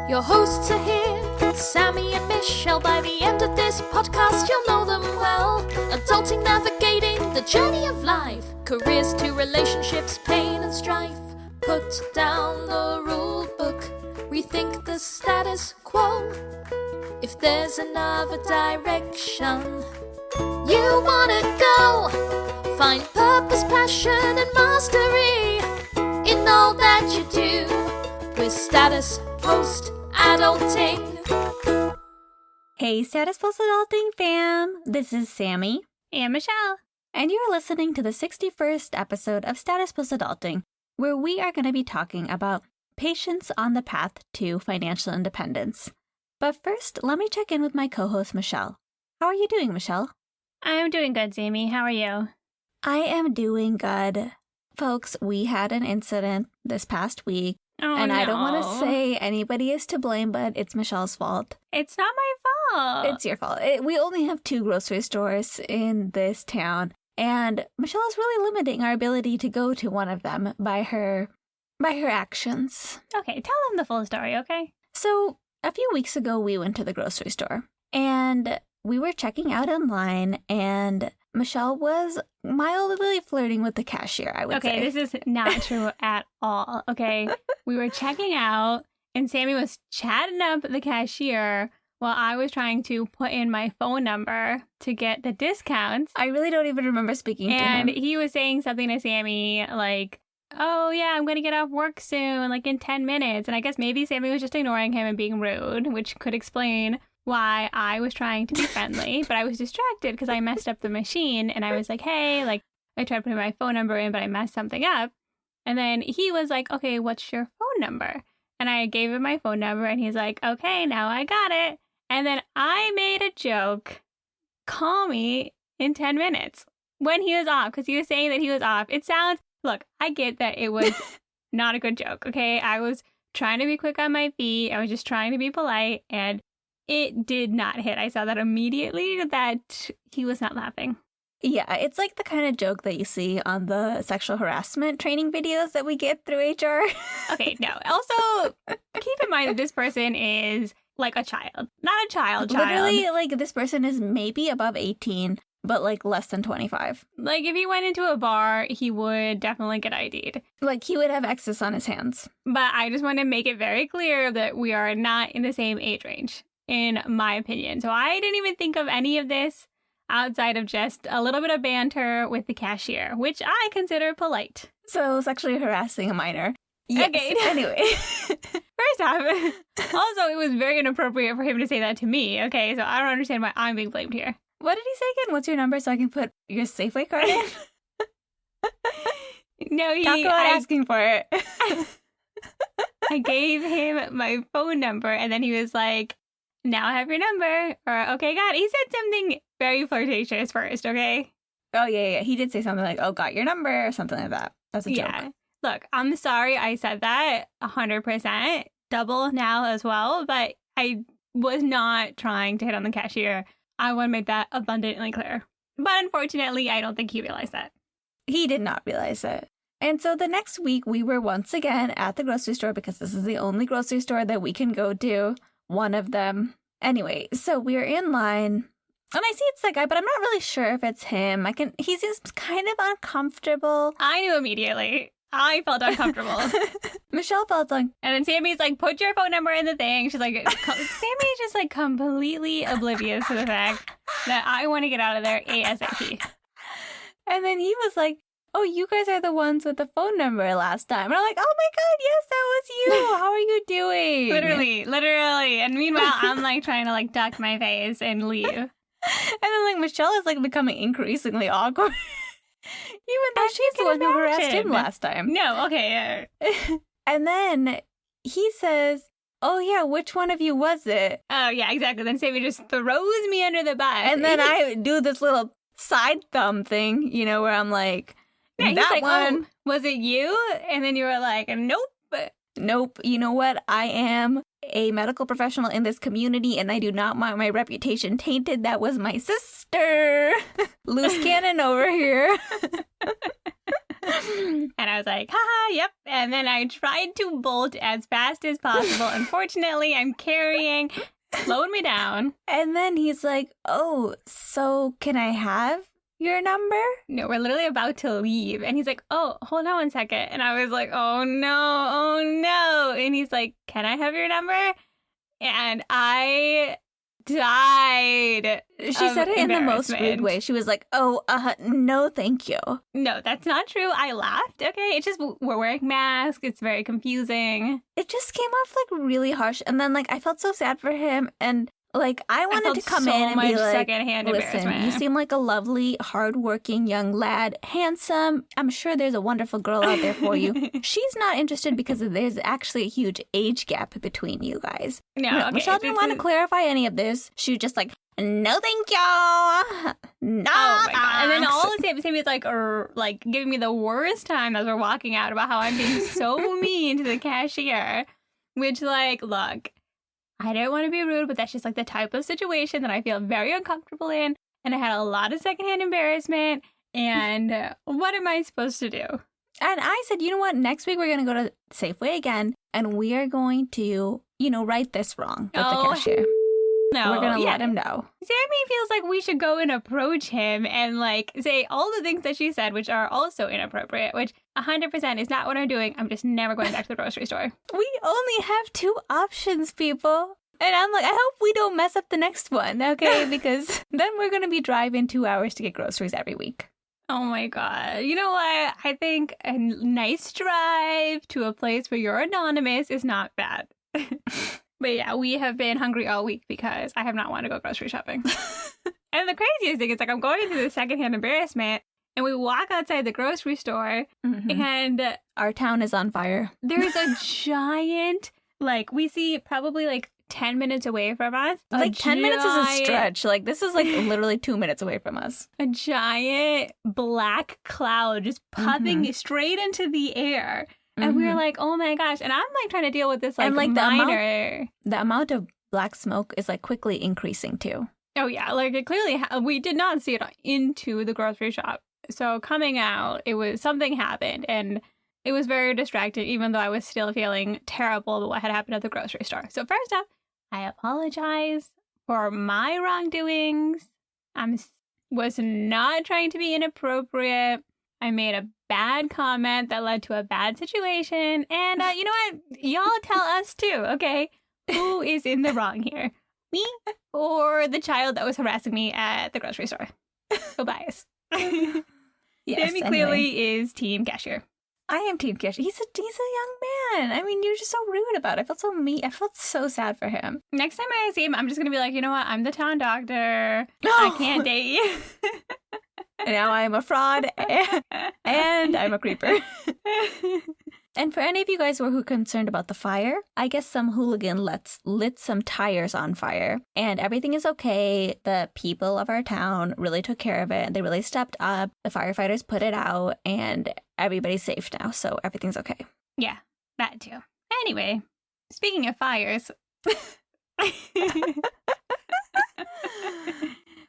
Your hosts are here, Sammie and Michelle. By the end of this podcast, you'll know them well. Adulting, navigating the journey of life. Careers to relationships, pain and strife. Put down the rule book, rethink the status quo. If there's another direction you wanna go, find purpose, passion and mastery in all that you do with Status Post Adulting. Hey, Status Post Adulting fam! This is Sammie and Michelle, and you're listening to the 61st episode of Status Post Adulting, where we are going to be talking about patience on the path to financial independence. But first, let me check in with my co-host, Michelle. How are you doing, Michelle? I'm doing good, Sammie. How are you? I am doing good. Folks, we had an incident this past week, and I don't want to say anybody is to blame, but it's Michelle's fault. It's not my fault. It's your fault. We only have 2 grocery stores in this town, and Michelle is really limiting our ability to go to one of them by her actions. Okay, tell them the full story, okay? So, a few weeks ago, we went to the grocery store, and we were checking out in line, and Michelle was mildly flirting with the cashier, I would say. Okay, this is not true at all, okay? We were checking out, and Sammie was chatting up the cashier while I was trying to put in my phone number to get the discounts. I really don't even remember speaking to him. And he was saying something to Sammie like, oh, yeah, I'm going to get off work soon, like in 10 minutes. And I guess maybe Sammie was just ignoring him and being rude, which could explain why I was trying to be friendly. But I was distracted because I messed up the machine. And I was like, hey, like I tried putting my phone number in, but I messed something up. And then he was like, okay, what's your phone number? And I gave him my phone number and he's like, okay, now I got it. And then I made a joke, call me in 10 minutes when he was off, because he was saying that he was off. It sounds, look, I get that it was not a good joke, okay? I was trying to be quick on my feet. I was just trying to be polite, and it did not hit. I saw that immediately that he was not laughing. Yeah, it's like the kind of joke that you see on the sexual harassment training videos that we get through HR. Okay, no. Also, keep in mind that this person is like a child. Not a child. Literally, like, this person is maybe above 18, but, like, less than 25. Like, if he went into a bar, he would definitely get ID'd. Like, he would have excess on his hands. But I just want to make it very clear that we are not in the same age range, in my opinion. So I didn't even think of any of this outside of just a little bit of banter with the cashier, which I consider polite. So, sexually harassing a minor. Yes. Okay. Anyway. First off, also, it was very inappropriate for him to say that to me, okay? So I don't understand why I'm being blamed here. What did he say again? What's your number so I can put your Safeway card in? No, Talk about asking for it. I gave him my phone number, and then he was like, now I have your number. Or, okay, got it. He said something very flirtatious first, okay? Oh, yeah. He did say something like, oh, got your number, or something like that. That's a joke. Yeah. Look, I'm sorry I said that 100%, double now as well, but I was not trying to hit on the cashier. I want to make that abundantly clear. But unfortunately, I don't think he realized that. He did not realize it. And so the next week, we were once again at the grocery store because this is the only grocery store that we can go to, one of them. Anyway, so we were in line, and I see it's that guy, but I'm not really sure if it's him. He seems kind of uncomfortable. I knew immediately. I felt uncomfortable. Michelle felt And then Sammie's like, put your phone number in the thing. She's like, Sammie's just like completely oblivious to the fact that I want to get out of there ASAP. And then he was like, oh, you guys are the ones with the phone number last time. And I'm like, oh my God, yes, that was you. How are you doing? Literally. And meanwhile, I'm like trying to like duck my face and leave. And then like Michelle is like becoming increasingly awkward. Even though she's the one who harassed him last time. No, okay. And then he says, oh yeah, which one of you was it? Oh yeah, exactly. Then Sammie just throws me under the bus. And then I do this little side thumb thing, you know, where I'm like, yeah, that like, one. Oh, was it you? And then you were like, nope. You know what? I am a medical professional in this community, and I do not want my reputation tainted. That was my sister. Loose cannon over here. And I was like, haha, yep. And then I tried to bolt as fast as possible. Unfortunately, I'm carrying, slowed me down. And then he's like, oh, so can I have your number? No, we're literally about to leave. And he's like, oh, hold on 1 second. And I was like, oh no. And he's like, can I have your number? And I died. She said it in the most rude way. She was like, oh, no, thank you. No, that's not true. I laughed. Okay. It's just we're wearing masks. It's very confusing. It just came off like really harsh. And then like I felt so sad for him. And like I wanted to come in and be like, secondhand listen, you seem like a lovely, hardworking young lad, handsome. I'm sure there's a wonderful girl out there for you. She's not interested because there's actually a huge age gap between you guys. No, okay. Michelle didn't want to clarify any of this. She was just like, no, thank you. No, oh my God. And then all of a sudden, it's like giving me the worst time as we're walking out about how I'm being so mean to the cashier. Which, like, look, I don't want to be rude, but that's just like the type of situation that I feel very uncomfortable in. And I had a lot of secondhand embarrassment. And what am I supposed to do? And I said, you know what? Next week we're going to go to Safeway again. And we are going to, right this wrong with the cashier. No, we're going to let him know. Sammie feels like we should go and approach him and like say all the things that she said, which are also inappropriate, which 100% is not what I'm doing. I'm just never going back to the grocery store. We only have 2 options, people. And I'm like, I hope we don't mess up the next one, okay? Because then we're going to be driving 2 hours to get groceries every week. Oh my God. You know what? I think a nice drive to a place where you're anonymous is not bad. But yeah, we have been hungry all week because I have not wanted to go grocery shopping. And the craziest thing is like I'm going through the secondhand embarrassment and we walk outside the grocery store and our town is on fire. There's a giant, like we see probably like 10 minutes away from us. Like 10 minutes is a stretch. Like this is like literally 2 minutes away from us. A giant black cloud just puffing straight into the air. And we were like, oh my gosh. And I'm like trying to deal with this like, and, like minor. The amount of black smoke is like quickly increasing too. Oh yeah. Like it clearly, we did not see it into the grocery shop. So coming out, it was something happened and it was very distracting, even though I was still feeling terrible about what had happened at the grocery store. So first off, I apologize for my wrongdoings. I was not trying to be inappropriate. I made a bad comment that led to a bad situation. And you know what? Y'all tell us too, okay? Who is in the wrong here? Me or the child that was harassing me at the grocery store? Go bias. Yes, Sammie clearly is team cashier. I am team cashier. He's a young man. I mean, you're just so rude about it. I felt so mean. I felt so sad for him. Next time I see him, I'm just going to be like, you know what? I'm the town doctor. I can't date you. And now I'm a fraud and I'm a creeper. And for any of you guys who are concerned about the fire, I guess some hooligan lit some tires on fire and everything is okay. The people of our town really took care of it. They really stepped up. The firefighters put it out and everybody's safe now. So everything's okay. Yeah, that too. Anyway, speaking of fires.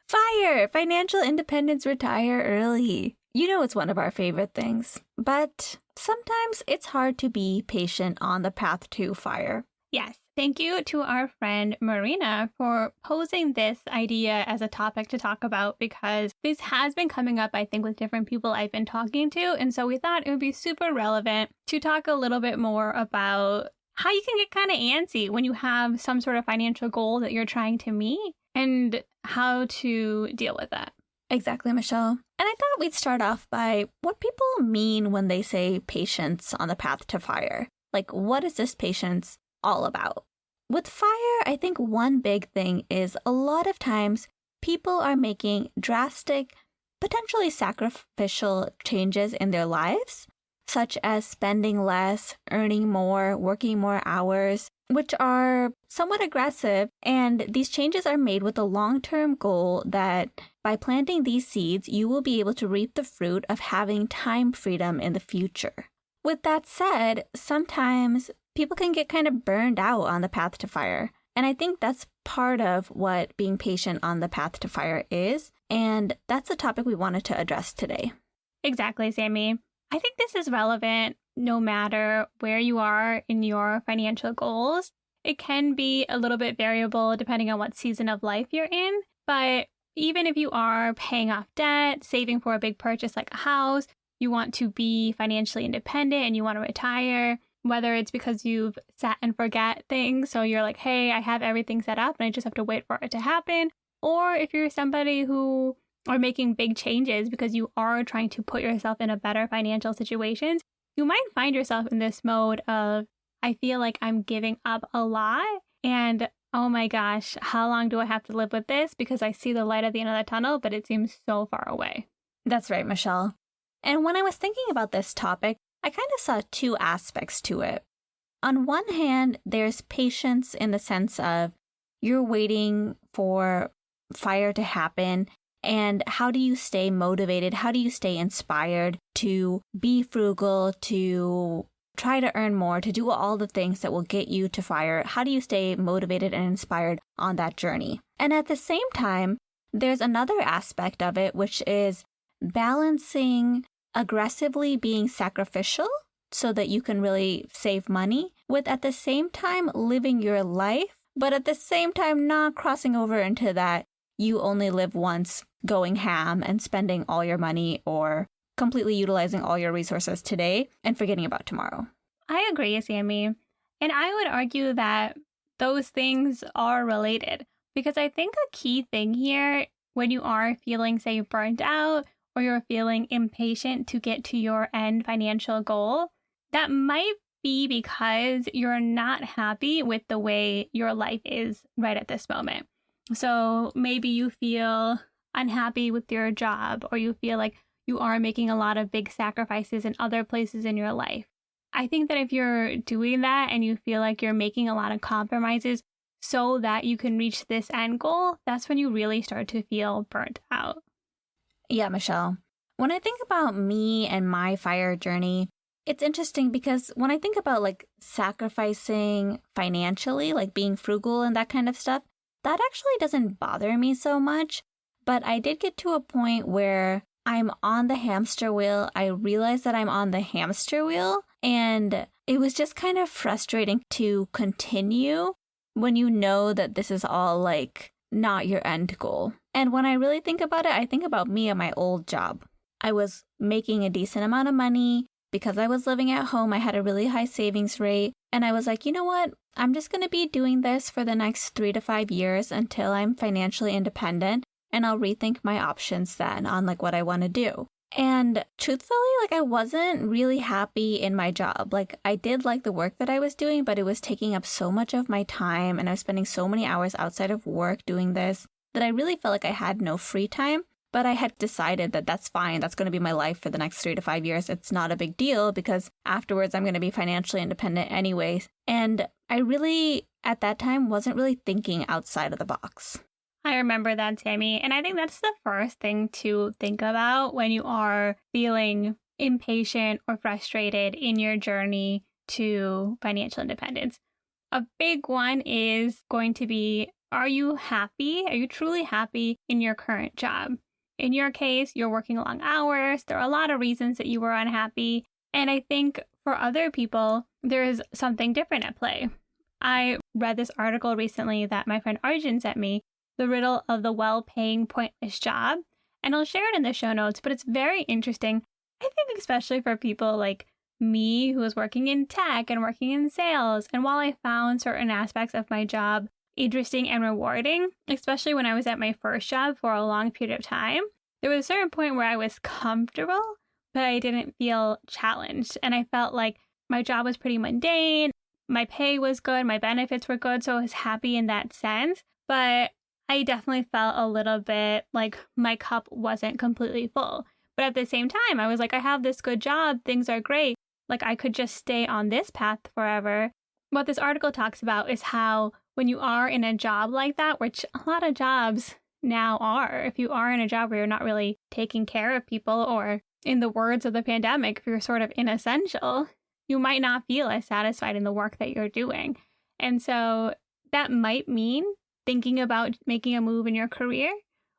Fire! Financial independence, retire early. You know it's one of our favorite things. But sometimes it's hard to be patient on the path to fire. Yes. Thank you to our friend Marina for posing this idea as a topic to talk about because this has been coming up, I think, with different people I've been talking to. And so we thought it would be super relevant to talk a little bit more about how you can get kind of antsy when you have some sort of financial goal that you're trying to meet and how to deal with that. Exactly, Michelle. And I thought we'd start off by what people mean when they say patience on the path to fire. Like, what is this patience all about? With fire, I think one big thing is a lot of times people are making drastic, potentially sacrificial changes in their lives, such as spending less, earning more, working more hours, which are somewhat aggressive. And these changes are made with a long-term goal that by planting these seeds, you will be able to reap the fruit of having time freedom in the future. With that said, sometimes people can get kind of burned out on the path to fire. And I think that's part of what being patient on the path to fire is. And that's a topic we wanted to address today. Exactly, Sammie. I think this is relevant no matter where you are in your financial goals. It can be a little bit variable depending on what season of life you're in. But even if you are paying off debt, saving for a big purchase like a house, you want to be financially independent and you want to retire, whether it's because you've sat and forget things. So you're like, hey, I have everything set up and I just have to wait for it to happen. Or if you're somebody who are making big changes because you are trying to put yourself in a better financial situation, you might find yourself in this mode of, I feel like I'm giving up a lot and oh my gosh, how long do I have to live with this? Because I see the light at the end of the tunnel, but it seems so far away. That's right, Michelle. And when I was thinking about this topic, I kind of saw two aspects to it. On one hand, there's patience in the sense of you're waiting for fire to happen. And how do you stay motivated? How do you stay inspired to be frugal, to try to earn more, to do all the things that will get you to fire? How do you stay motivated and inspired on that journey? And at the same time, there's another aspect of it, which is balancing aggressively being sacrificial so that you can really save money with at the same time living your life, but at the same time not crossing over into that you only live once, going ham and spending all your money or completely utilizing all your resources today and forgetting about tomorrow. I agree, Sammie. And I would argue that those things are related because I think a key thing here when you are feeling, say, burnt out or you're feeling impatient to get to your end financial goal, that might be because you're not happy with the way your life is right at this moment. So maybe you feel unhappy with your job or you feel like you are making a lot of big sacrifices in other places in your life. I think that if you're doing that and you feel like you're making a lot of compromises so that you can reach this end goal, that's when you really start to feel burnt out. Yeah, Michelle. When I think about me and my fire journey, it's interesting because when I think about like sacrificing financially, like being frugal and that kind of stuff, that actually doesn't bother me so much. But I did get to a point where I'm on the hamster wheel. I realized that I'm on the hamster wheel. And it was just kind of frustrating to continue when you know that this is all like not your end goal. And when I really think about it, I think about me at my old job. I was making a decent amount of money. Because I was living at home, I had a really high savings rate. And I was like, you know what? I'm just going to be doing this for the next 3 to 5 years until I'm financially independent. And I'll rethink my options then on like what I want to do. And truthfully, like I wasn't really happy in my job. Like I did like the work that I was doing, but it was taking up so much of my time. And I was spending so many hours outside of work doing this that I really felt like I had no free time. But I had decided that that's fine. That's going to be my life for the next 3 to 5 years. It's not a big deal because afterwards I'm going to be financially independent anyways. And I really, at that time, wasn't really thinking outside of the box. I remember that, Sammie. And I think that's the first thing to think about when you are feeling impatient or frustrated in your journey to financial independence. A big one is going to be, are you happy? Are you truly happy in your current job? In your case, you're working long hours. There are a lot of reasons that you were unhappy. And I think for other people, there is something different at play. I read this article recently that my friend Arjun sent me, The Riddle of the Well-Paying Pointless Job. And I'll share it in the show notes, but it's very interesting. I think especially for people like me who was working in tech and working in sales. And while I found certain aspects of my job interesting and rewarding, especially when I was at my first job for a long period of time, there was a certain point where I was comfortable, but I didn't feel challenged. And I felt like my job was pretty mundane. My pay was good. My benefits were good. So I was happy in that sense. But I definitely felt a little bit like my cup wasn't completely full. But at the same time, I was like, I have this good job. Things are great. Like I could just stay on this path forever. What this article talks about is how when you are in a job like that, which a lot of jobs now are, if you are in a job where you're not really taking care of people, or in the words of the pandemic, if you're sort of inessential, you might not feel as satisfied in the work that you're doing. And so that might mean thinking about making a move in your career.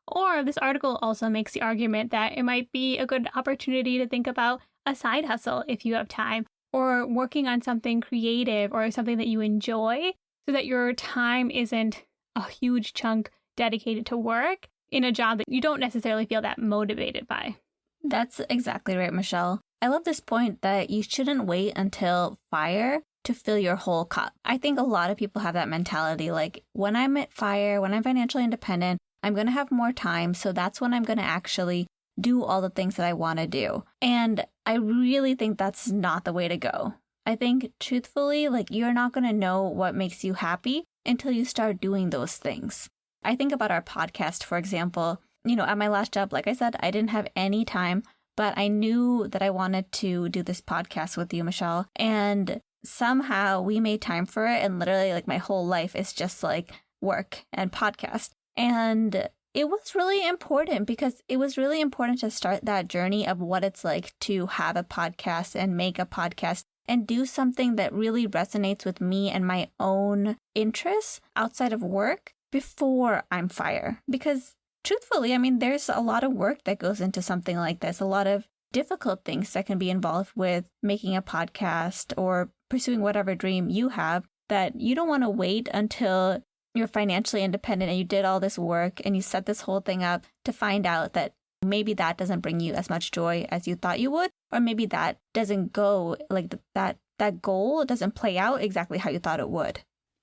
Or this article also makes the argument that it might be a good opportunity to think about a side hustle if you have time, or working on something creative or something that you enjoy so that your time isn't a huge chunk dedicated to work in a job that you don't necessarily feel that motivated by. That's exactly right, Michelle. I love this point that you shouldn't wait until fire to fill your whole cup. I think a lot of people have that mentality, like when I'm at fire, when I'm financially independent, I'm going to have more time. So that's when I'm going to actually do all the things that I want to do. And I really think that's not the way to go. I think truthfully, like you're not going to know what makes you happy until you start doing those things. I think about our podcast, for example. At my last job, like I said, I didn't have any time, but I knew that I wanted to do this podcast with you, Michelle. And somehow we made time for it. And literally, like my whole life is just like work and podcast. And it was really important because it was really important to start that journey of what it's like to have a podcast and make a podcast and do something that really resonates with me and my own interests outside of work before I'm fire. Because truthfully, I mean, there's a lot of work that goes into something like this, a lot of difficult things that can be involved with making a podcast or pursuing whatever dream you have, that you don't want to wait until you're financially independent and you did all this work and you set this whole thing up to find out that maybe that doesn't bring you as much joy as you thought you would, or maybe that doesn't go like that goal doesn't play out exactly how you thought it would.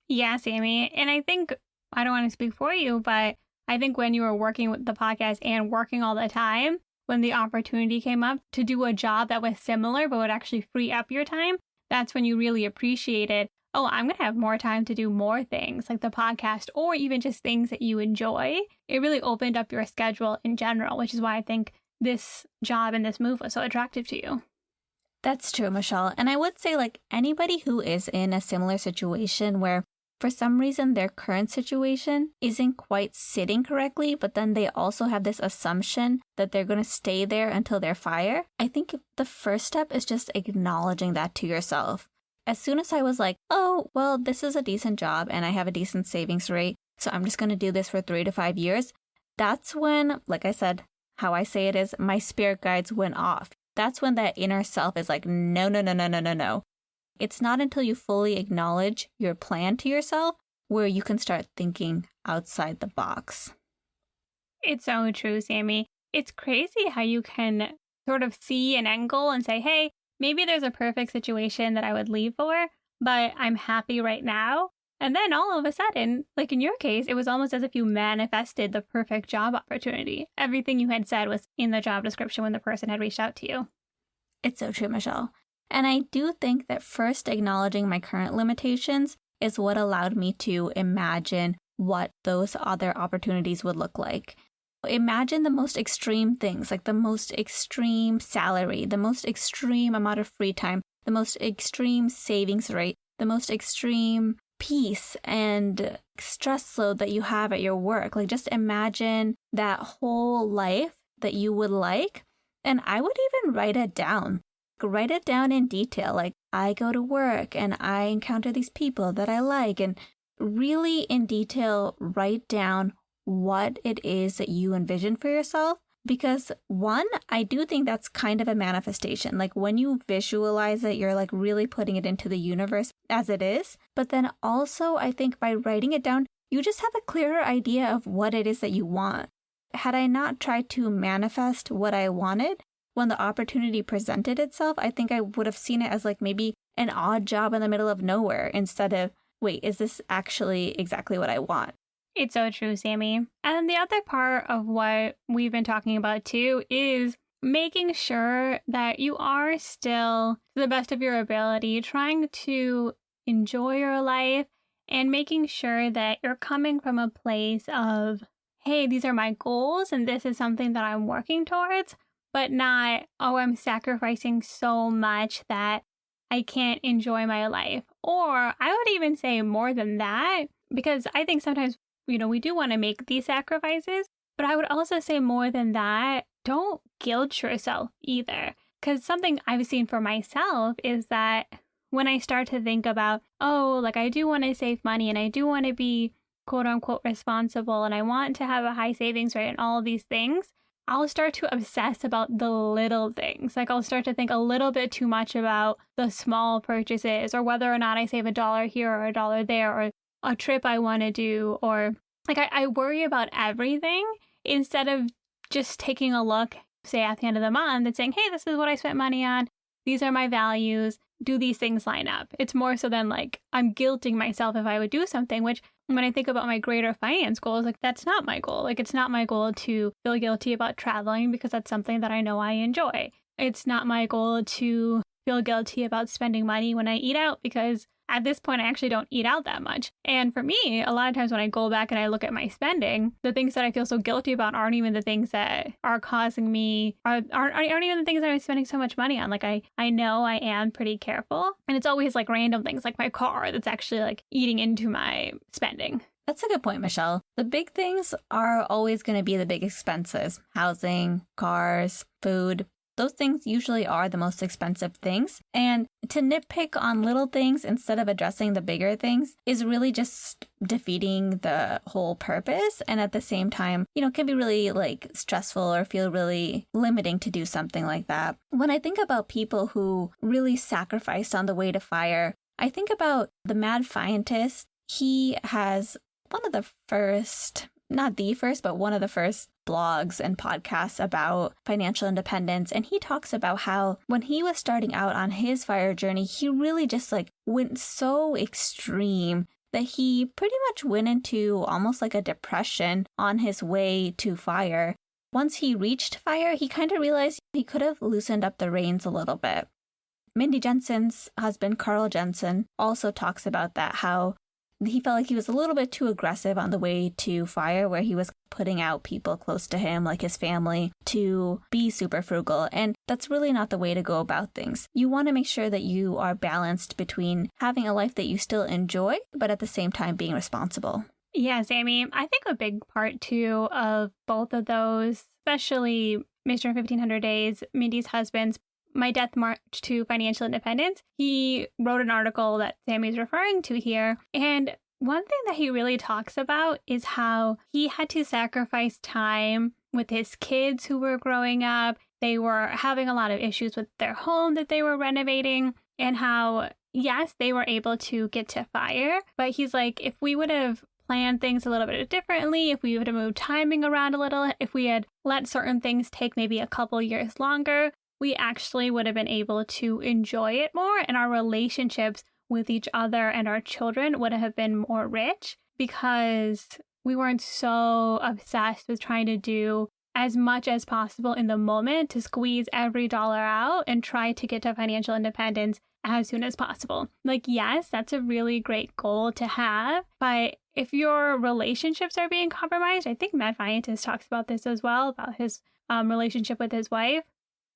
Yeah, Sammie. And I think, I don't want to speak for you, but I think when you were working with the podcast and working all the time, when the opportunity came up to do a job that was similar but would actually free up your time, that's when you really appreciated, oh, I'm going to have more time to do more things like the podcast or even just things that you enjoy. It really opened up your schedule in general, which is why I think this job and this move was so attractive to you. That's true, Michelle. And I would say like anybody who is in a similar situation where for some reason their current situation isn't quite sitting correctly, but then they also have this assumption that they're going to stay there until they're fired. I think the first step is just acknowledging that to yourself. As soon as I was like, oh, well, this is a decent job and I have a decent savings rate, so I'm just going to do this for 3 to 5 years. That's when, like I said, how I say it is, my spirit guides went off. That's when that inner self is like, no, no, no, no, no, no, no. It's not until you fully acknowledge your plan to yourself where you can start thinking outside the box. It's so true, Sammie. It's crazy how you can sort of see an end goal and say, hey, maybe there's a perfect situation that I would leave for, but I'm happy right now. And then all of a sudden, like in your case, it was almost as if you manifested the perfect job opportunity. Everything you had said was in the job description when the person had reached out to you. It's so true, Michelle. And I do think that first acknowledging my current limitations is what allowed me to imagine what those other opportunities would look like. Imagine the most extreme things, like the most extreme salary, the most extreme amount of free time, the most extreme savings rate, the most extreme peace and stress load that you have at your work. Like just imagine that whole life that you would like. And I would even write it down. Write it down in detail. Like I go to work and I encounter these people that I like, and really in detail write down what it is that you envision for yourself. Because one, I do think that's kind of a manifestation. Like when you visualize it, you're like really putting it into the universe as it is. But then also I think by writing it down, you just have a clearer idea of what it is that you want. Had I not tried to manifest what I wanted, when the opportunity presented itself, I think I would have seen it as like maybe an odd job in the middle of nowhere instead of, wait, is this actually exactly what I want? It's so true, Sammie. And the other part of what we've been talking about too is making sure that you are still, to the best of your ability, trying to enjoy your life and making sure that you're coming from a place of, hey, these are my goals and this is something that I'm working towards. But not, oh, I'm sacrificing so much that I can't enjoy my life. Or I would even say more than that, because I think sometimes, we do want to make these sacrifices. But I would also say more than that, don't guilt yourself either. Because something I've seen for myself is that when I start to think about, oh, like I do want to save money and I do want to be quote unquote responsible and I want to have a high savings rate and all of these things, I'll start to obsess about the little things. Like I'll start to think a little bit too much about the small purchases or whether or not I save $1 here or $1 there or a trip I want to do. Or like I worry about everything instead of just taking a look, say at the end of the month and saying, hey, this is what I spent money on. These are my values. Do these things line up? It's more so than like I'm guilting myself if I would do something, which when I think about my greater finance goals, like that's not my goal. Like it's not my goal to feel guilty about traveling because that's something that I know I enjoy. It's not my goal to feel guilty about spending money when I eat out because at this point, I actually don't eat out that much. And for me, a lot of times when I go back and I look at my spending, the things that I feel so guilty about aren't even the things that are causing me, aren't even the things that I'm spending so much money on. Like I know I am pretty careful. And it's always like random things like my car that's actually like eating into my spending. That's a good point, Michelle. The big things are always going to be the big expenses. Housing, cars, food. Those things usually are the most expensive things. And to nitpick on little things instead of addressing the bigger things is really just defeating the whole purpose. And at the same time, can be really like stressful or feel really limiting to do something like that. When I think about people who really sacrificed on the way to fire, I think about the mad scientist. He has one of the first, not the first, but one of the first blogs and podcasts about financial independence. And he talks about how when he was starting out on his fire journey, he really just like went so extreme that he pretty much went into almost like a depression on his way to fire. Once he reached fire, he kind of realized he could have loosened up the reins a little bit. Mindy Jensen's husband, Carl Jensen, also talks about that, how he felt like he was a little bit too aggressive on the way to fire, where he was putting out people close to him, like his family, to be super frugal. And that's really not the way to go about things. You want to make sure that you are balanced between having a life that you still enjoy, but at the same time being responsible. Yeah, Sammie, I think a big part too of both of those, especially Mr. 1500 Days, Mindy's husband's My Death March to Financial Independence, he wrote an article that Sammie's referring to here. And one thing that he really talks about is how he had to sacrifice time with his kids who were growing up. They were having a lot of issues with their home that they were renovating, and how, yes, they were able to get to fire. But he's like, if we would have planned things a little bit differently, if we would have moved timing around a little, if we had let certain things take maybe a couple years longer, we actually would have been able to enjoy it more, and our relationships with each other and our children would have been more rich because we weren't so obsessed with trying to do as much as possible in the moment to squeeze every dollar out and try to get to financial independence as soon as possible. Like, yes, that's a really great goal to have, but if your relationships are being compromised, I think Mad Scientist talks about this as well, about his relationship with his wife.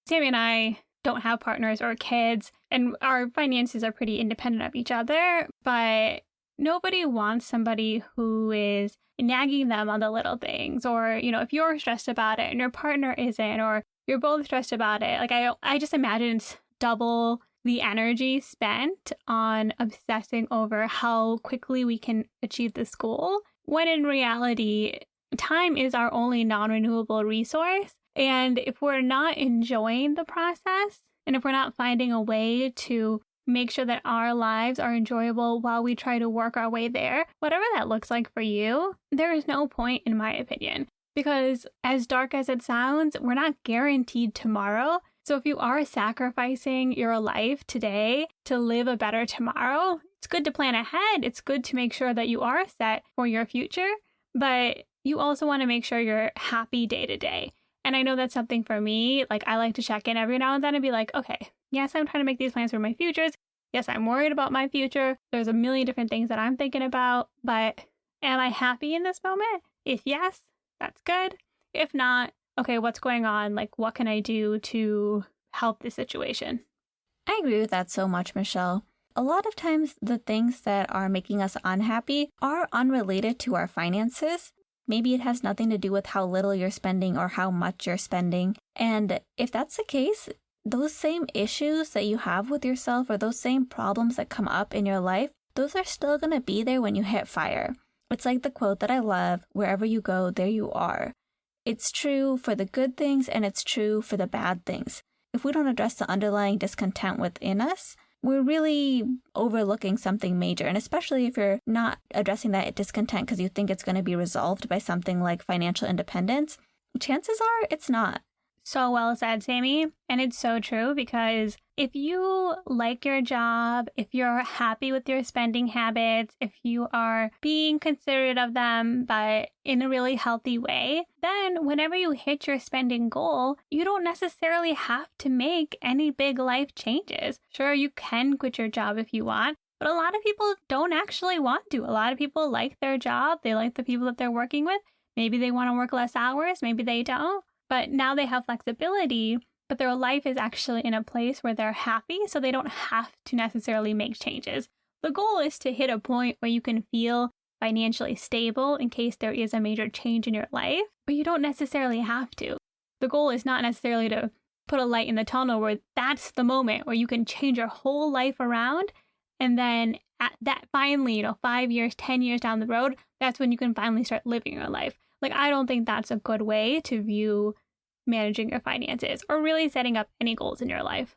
Sammie and I don't have partners or kids, and our finances are pretty independent of each other, but nobody wants somebody who is nagging them on the little things, or, if you're stressed about it and your partner isn't, or you're both stressed about it. Like, I just imagine it's double the energy spent on obsessing over how quickly we can achieve this goal, when in reality, time is our only non-renewable resource. And if we're not enjoying the process, and if we're not finding a way to make sure that our lives are enjoyable while we try to work our way there, whatever that looks like for you, there is no point, in my opinion. Because as dark as it sounds, we're not guaranteed tomorrow. So if you are sacrificing your life today to live a better tomorrow, it's good to plan ahead. It's good to make sure that you are set for your future, but you also want to make sure you're happy day to day. And I know that's something for me. Like, I like to check in every now and then and be like, okay, yes, I'm trying to make these plans for my futures. Yes, I'm worried about my future. There's a million different things that I'm thinking about, but am I happy in this moment? If yes, that's good. If not, okay, what's going on? Like, what can I do to help this situation? I agree with that so much, Michelle. A lot of times the things that are making us unhappy are unrelated to our finances. Maybe it has nothing to do with how little you're spending or how much you're spending. And if that's the case, those same issues that you have with yourself, or those same problems that come up in your life, those are still going to be there when you hit fire. It's like the quote that I love, wherever you go, there you are. It's true for the good things and it's true for the bad things. If we don't address the underlying discontent within us, we're really overlooking something major. And especially if you're not addressing that discontent because you think it's going to be resolved by something like financial independence, chances are it's not. So well said, Sammie. And it's so true because if you like your job, if you're happy with your spending habits, if you are being considerate of them, but in a really healthy way, then whenever you hit your spending goal, you don't necessarily have to make any big life changes. Sure, you can quit your job if you want, but a lot of people don't actually want to. A lot of people like their job. They like the people that they're working with. Maybe they want to work less hours. Maybe they don't. But now they have flexibility, but their life is actually in a place where they're happy, so they don't have to necessarily make changes. The goal is to hit a point where you can feel financially stable in case there is a major change in your life, but you don't necessarily have to. The goal is not necessarily to put a light in the tunnel where that's the moment where you can change your whole life around, and then at that finally, 5 years, 10 years down the road, that's when you can finally start living your life. Like, I don't think that's a good way to view managing your finances or really setting up any goals in your life.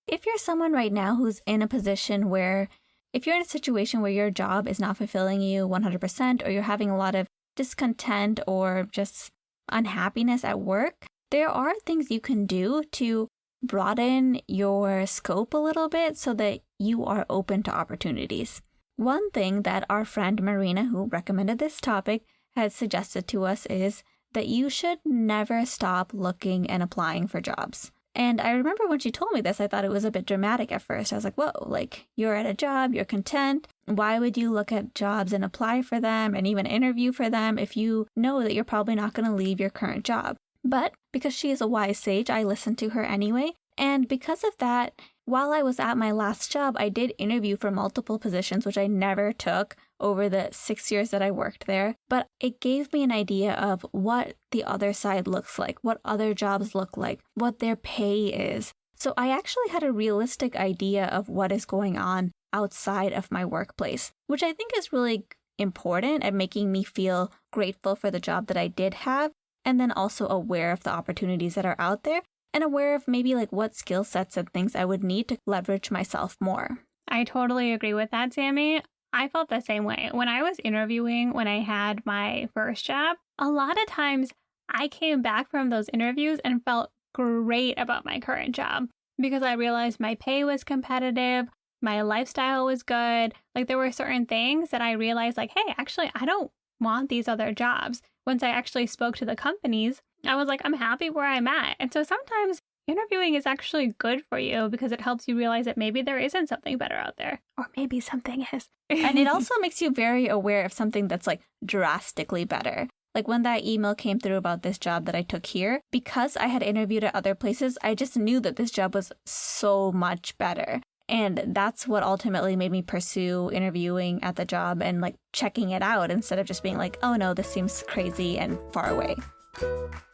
If you're someone right now who's in a position where, if you're in a situation where your job is not fulfilling you 100%, or you're having a lot of discontent or just unhappiness at work, there are things you can do to broaden your scope a little bit so that you are open to opportunities. One thing that our friend Marina, who recommended this topic, has suggested to us is that you should never stop looking and applying for jobs. And I remember when she told me this, I thought it was a bit dramatic at first. I was like, whoa, like, you're at a job, you're content. Why would you look at jobs and apply for them and even interview for them if you know that you're probably not going to leave your current job? But because she is a wise sage, I listened to her anyway. And because of that, while I was at my last job, I did interview for multiple positions, which I never took over the 6 years that I worked there. But it gave me an idea of what the other side looks like, what other jobs look like, what their pay is. So I actually had a realistic idea of what is going on outside of my workplace, which I think is really important at making me feel grateful for the job that I did have, and then also aware of the opportunities that are out there, and aware of maybe like what skill sets and things I would need to leverage myself more. I totally agree with that, Sammie. I felt the same way. When I was interviewing, when I had my first job, a lot of times I came back from those interviews and felt great about my current job because I realized my pay was competitive, my lifestyle was good. Like, there were certain things that I realized, like, hey, actually, I don't want these other jobs. Once I actually spoke to the companies, I was like, I'm happy where I'm at. And so sometimes interviewing is actually good for you because it helps you realize that maybe there isn't something better out there, or maybe something is. And it also makes you very aware of something that's like drastically better. Like when that email came through about this job that I took here, because I had interviewed at other places, I just knew that this job was so much better. And that's what ultimately made me pursue interviewing at the job and like checking it out instead of just being like, oh no, this seems crazy and far away.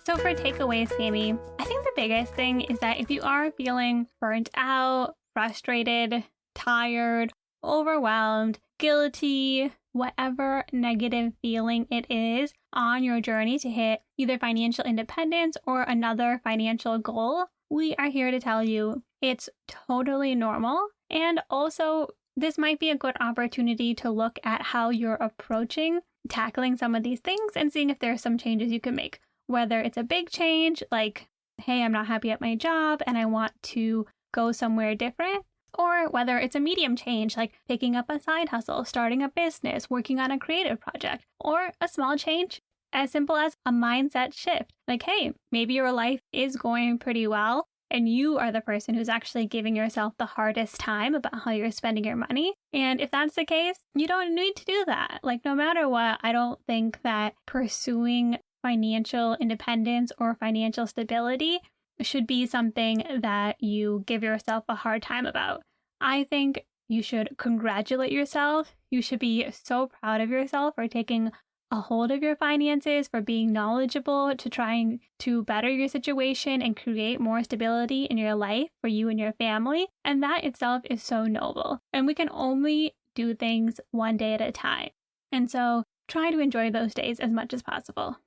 So for takeaways, Sammie, I think the biggest thing is that if you are feeling burnt out, frustrated, tired, overwhelmed, guilty, whatever negative feeling it is on your journey to hit either financial independence or another financial goal, we are here to tell you it's totally normal. And also, this might be a good opportunity to look at how you're approaching tackling some of these things and seeing if there are some changes you can make. Whether it's a big change, like, hey, I'm not happy at my job and I want to go somewhere different, or whether it's a medium change, like picking up a side hustle, starting a business, working on a creative project, or a small change as simple as a mindset shift. Like, hey, maybe your life is going pretty well and you are the person who's actually giving yourself the hardest time about how you're spending your money. And if that's the case, you don't need to do that. Like, no matter what, I don't think that pursuing financial independence or financial stability should be something that you give yourself a hard time about. I think you should congratulate yourself. You should be so proud of yourself for taking a hold of your finances, for being knowledgeable, to trying to better your situation and create more stability in your life for you and your family. And that itself is so noble. And we can only do things one day at a time. And so try to enjoy those days as much as possible.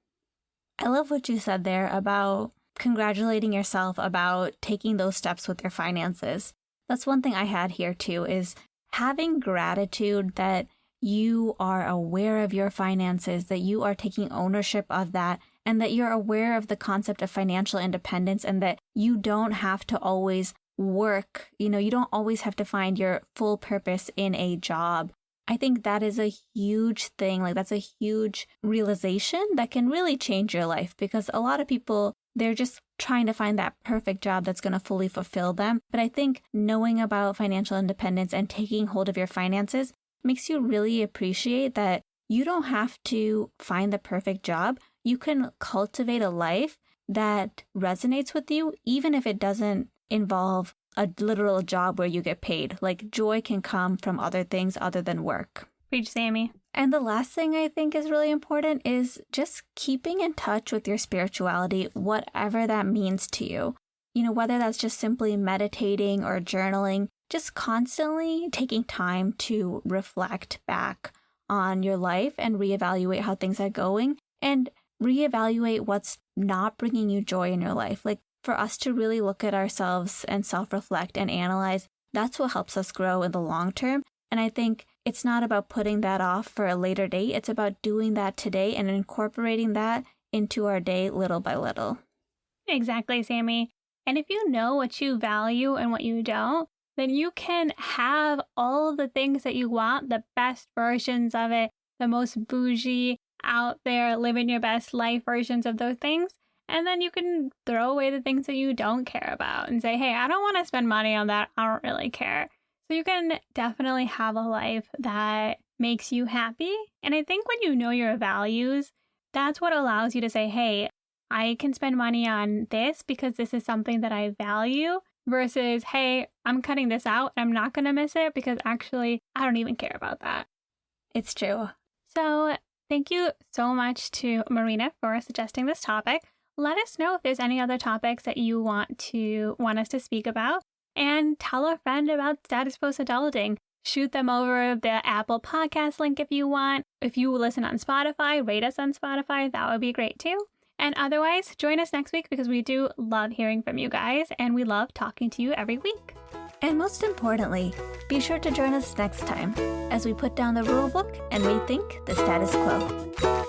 I love what you said there about congratulating yourself about taking those steps with your finances. That's one thing I had here too, is having gratitude that you are aware of your finances, that you are taking ownership of that, and that you're aware of the concept of financial independence, and that you don't have to always work. You don't always have to find your full purpose in a job. I think that is a huge thing. Like, that's a huge realization that can really change your life, because a lot of people, they're just trying to find that perfect job that's going to fully fulfill them. But I think knowing about financial independence and taking hold of your finances makes you really appreciate that you don't have to find the perfect job. You can cultivate a life that resonates with you, even if it doesn't involve a literal job where you get paid. Like, joy can come from other things other than work. Preach, Sammie. And the last thing I think is really important is just keeping in touch with your spirituality, whatever that means to you. Whether that's just simply meditating or journaling, just constantly taking time to reflect back on your life and reevaluate how things are going, and reevaluate what's not bringing you joy in your life. Like, for us to really look at ourselves and self-reflect and analyze, that's what helps us grow in the long term. And I think it's not about putting that off for a later date. It's about doing that today and incorporating that into our day little by little. Exactly, Sammie. And if you know what you value and what you don't, then you can have all the things that you want, the best versions of it, the most bougie, out there, living your best life versions of those things. And then you can throw away the things that you don't care about and say, hey, I don't want to spend money on that. I don't really care. So you can definitely have a life that makes you happy. And I think when you know your values, that's what allows you to say, hey, I can spend money on this because this is something that I value, versus, hey, I'm cutting this out. I'm not going to miss it because actually I don't even care about that. It's true. So thank you so much to Marina for suggesting this topic. Let us know if there's any other topics that you want us to speak about, and tell a friend about Status Post Adulting. Shoot them over the Apple Podcast link if you want. If you listen on Spotify, rate us on Spotify. That would be great too. And otherwise, join us next week, because we do love hearing from you guys and we love talking to you every week. And most importantly, be sure to join us next time as we put down the rule book and rethink the status quo.